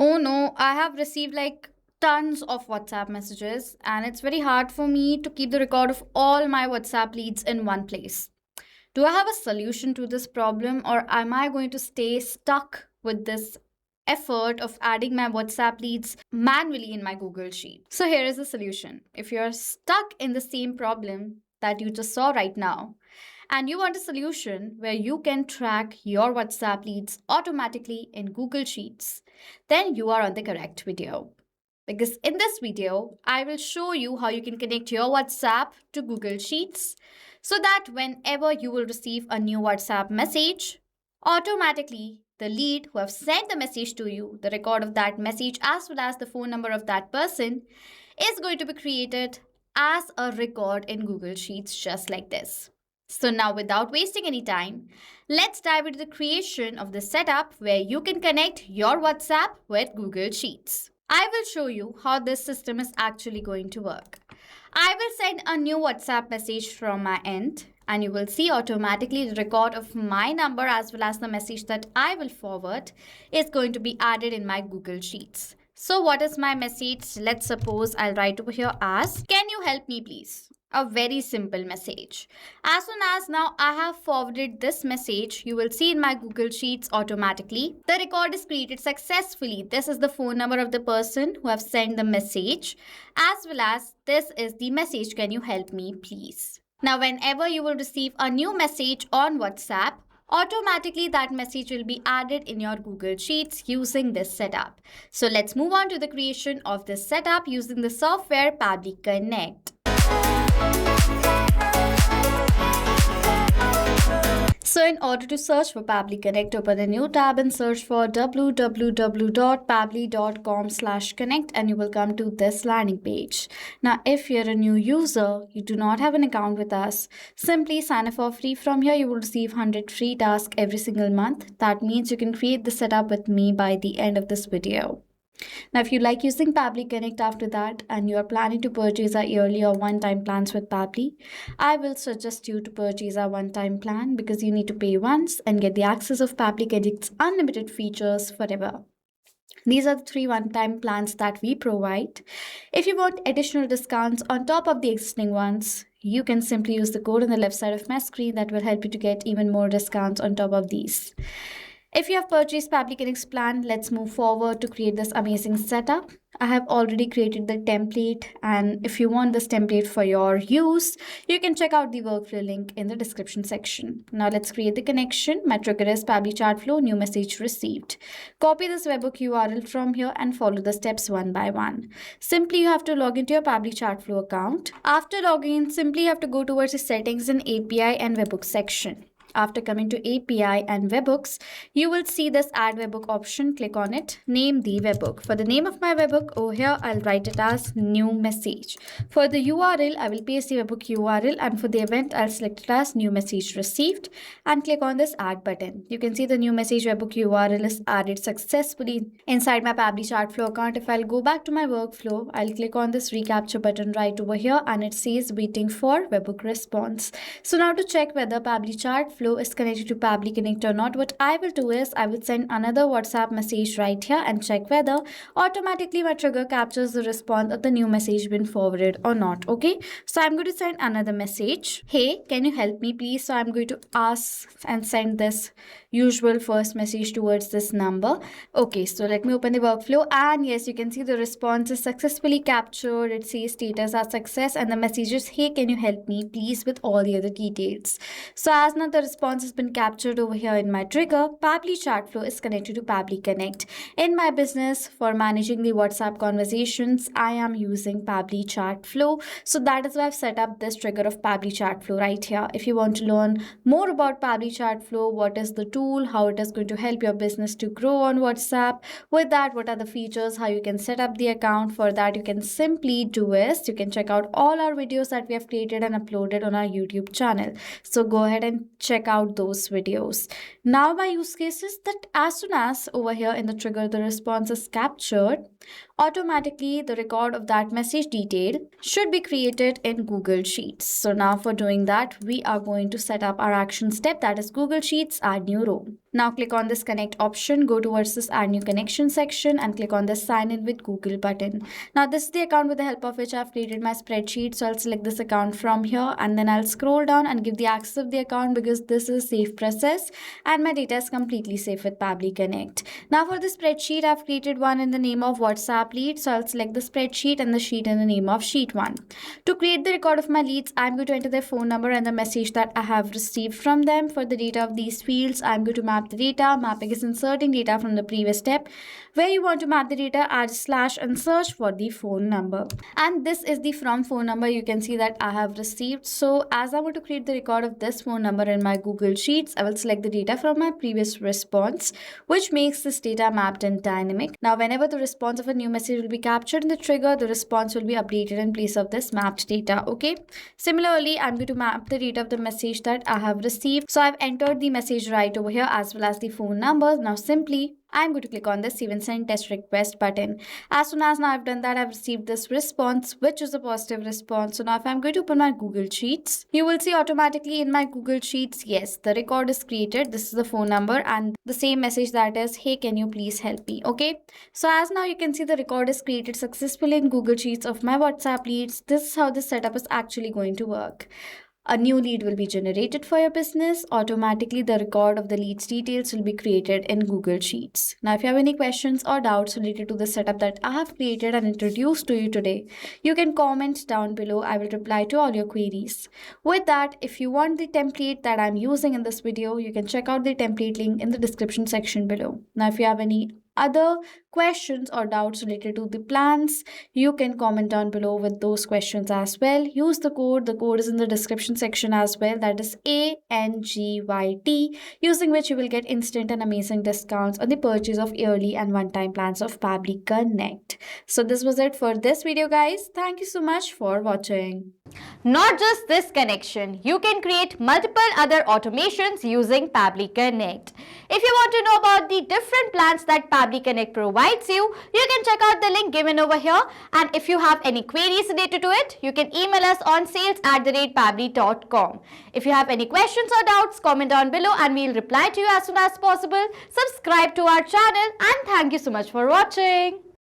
Oh no, I have received like tons of WhatsApp messages, and it's very hard for me to keep the record of all my WhatsApp leads in one place. Do I have a solution to this problem, or am I going to stay stuck with this effort of adding my WhatsApp leads manually in my Google Sheet? So, here is the solution. If you're stuck in the same problem that you just saw right now, and you want a solution where you can track your WhatsApp leads automatically in Google Sheets, then you are on the correct video. Because in this video, I will show you how you can connect your WhatsApp to Google Sheets so that whenever you will receive a new WhatsApp message, automatically the lead who have sent the message to you, the record of that message as well as the phone number of that person is going to be created as a record in Google Sheets just like this. So now without wasting any time, let's dive into the creation of the setup where you can connect your WhatsApp with Google Sheets. I will show you how this system is actually going to work. I will send a new WhatsApp message from my end and you will see automatically the record of my number as well as the message that I will forward is going to be added in my Google Sheets. So what is my message? Let's suppose I'll write over here as, can you help me please? A very simple message. As soon as now I have forwarded this message, you will see in my Google Sheets automatically. The record is created successfully. This is the phone number of the person who have sent the message, as well as this is the message, can you help me please? Now whenever you will receive a new message on WhatsApp, automatically that message will be added in your Google Sheets using this setup. So let's move on to the creation of this setup using the software Pabbly Connect. So in order to search for Pabbly Connect, open a new tab and search for www.pabbly.com/connect and you will come to this landing page. Now, if you're a new user, you do not have an account with us, simply sign up for free. From here, you will receive 100 free tasks every single month. That means you can create the setup with me by the end of this video. Now, if you like using Pabbly Connect after that and you are planning to purchase our yearly or one-time plans with Pabbly, I will suggest you to purchase our one-time plan because you need to pay once and get the access of Pabbly Connect's unlimited features forever. These are the 3 one-time plans that we provide. If you want additional discounts on top of the existing ones, you can simply use the code on the left side of my screen that will help you to get even more discounts on top of these. If you have purchased Pabbly Connect's plan, let's move forward to create this amazing setup. I have already created the template, and if you want this template for your use, you can check out the workflow link in the description section. Now let's create the connection. My trigger is Pabbly chat flow, new message received. Copy this webhook URL from here and follow the steps one by one. Simply you have to log into your Pabbly chat flow account. After logging in, simply you have to go towards the settings in API and webhook section. After coming to API and webhooks, you will see this add webhook option. Click on it. Name the webhook. For the name of my webhook over here, I'll write it as new message. For the URL, I will paste the webhook URL, and for the event, I'll select it as new message received and click on this add button. You can see the new message webhook URL is added successfully inside my Pabbly chat flow account. If I'll go back to my workflow, I'll click on this recapture button right over here and it says waiting for webhook response. So now to check whether Pabbly chat flow is connected to Pabbly Connect or not, what I will do is I will send another WhatsApp message right here and check whether automatically my trigger captures the response of the new message been forwarded or not. Okay, so I'm going to send another message. Hey, can you help me please? So I'm going to ask and send this usual first message towards this number. Okay, so let me open the workflow, and yes, you can see the response is successfully captured. It says status as success and the message is, hey, can you help me please, with all the other details. So as now the response has been captured over here in my trigger, Pabbly chat flow is connected to Pabbly Connect. In my business, for managing the WhatsApp conversations, I am using Pabbly chat flow. So that is why I've set up this trigger of Pabbly chat flow right here. If you want to learn more about Pabbly chat flow, what is the tool, how it is going to help your business to grow on WhatsApp, with that, what are the features, how you can set up the account, for that you can simply do is you can check out all our videos that we have created and uploaded on our YouTube channel. So go ahead and check out those videos. Now my use case is that as soon as over here in the trigger the response is captured, automatically the record of that message detail should be created in Google Sheets. So now for doing that, we are going to set up our action step, that is Google Sheets, add new row. Now click on this connect option, go towards this add new connection section and click on this sign in with Google button. Now this is the account with the help of which I've created my spreadsheet. So I'll select this account from here and then I'll scroll down and give the access of the account because this is a safe process and my data is completely safe with Pabbly Connect. Now for the spreadsheet, I've created one in the name of WhatsApp lead. So I'll select the spreadsheet and the sheet in the name of sheet 1. To create the record of my leads, I'm going to enter their phone number and the message that I have received from them. For the data of these fields, I'm going to map the data. Mapping is inserting data from the previous step. Where you want to map the data, add slash and search for the phone number. And this is the from phone number you can see that I have received. So as I want to create the record of this phone number in my Google Sheets, I will select the data from my previous response, which makes this data mapped and dynamic. Now whenever the response of a new message will be captured in the trigger, the response will be updated in place of this mapped data. Okay. Similarly, I'm going to map the data of the message that I have received. So I've entered the message right over here as well as the phone number. Now simply I'm going to click on this save and send test request button. As soon as now I've done that, I've received this response, which is a positive response. So now if I'm going to open my Google Sheets, you will see automatically in my Google Sheets, yes, the record is created. This is the phone number and the same message that is, hey, can you please help me? Okay. So as now you can see the record is created successfully in Google Sheets of my WhatsApp leads. This is how this setup is actually going to work. A new lead will be generated for your business. Automatically, the record of the lead's details will be created in Google Sheets. Now, if you have any questions or doubts related to the setup that I have created and introduced to you today, you can comment down below. I will reply to all your queries. With that, if you want the template that I'm using in this video, you can check out the template link in the description section below. Now, if you have any other questions or doubts related to the plans, you can comment down below with those questions as well. Use the code. The code is in the description section as well. That is ANGYT, using which you will get instant and amazing discounts on the purchase of yearly and one-time plans of Pabbly Connect. So this was it for this video, guys. Thank you so much for watching. Not just this connection, you can create multiple other automations using Pabbly Connect. If you want to know about the different plans that Pabbly Connect provides you, you can check out the link given over here. And if you have any queries related to it, you can email us on sales@pabbly.com. If you have any questions or doubts, comment down below and we'll reply to you as soon as possible. Subscribe to our channel and thank you so much for watching.